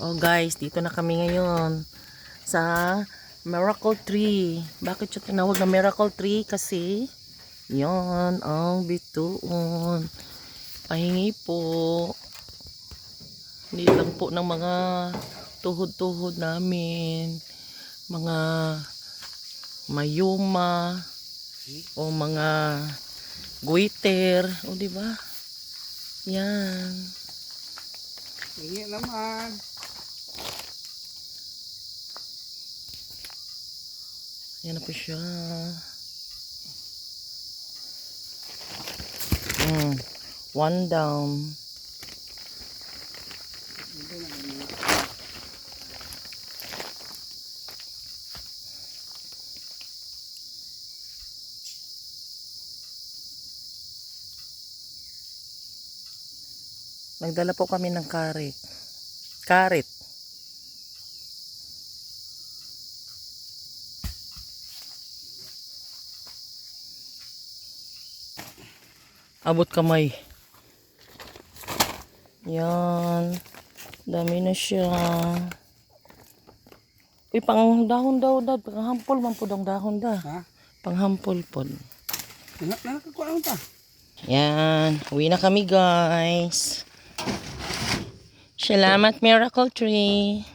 Oh guys, dito na kami ngayon sa Miracle Tree. Bakit siya tinawag na Miracle Tree? Kasi yon ang bituon. Pahingi po. Hindi lang po ng mga tuhod-tuhod namin. Mga mayuma o mga guiter. O diba? Yan. Hingi naman. Yan na po siya. One down. Nagdala po kami ng karit. Karit. Abot kamay. Yan. Dami na siya. Uy, pang dahon daw dad. Panghampol man po dong dahon da. Ha? Panghampol po. Nakakuha lang ta. Yan. Uwi na kami guys. Salamat Miracle Tree.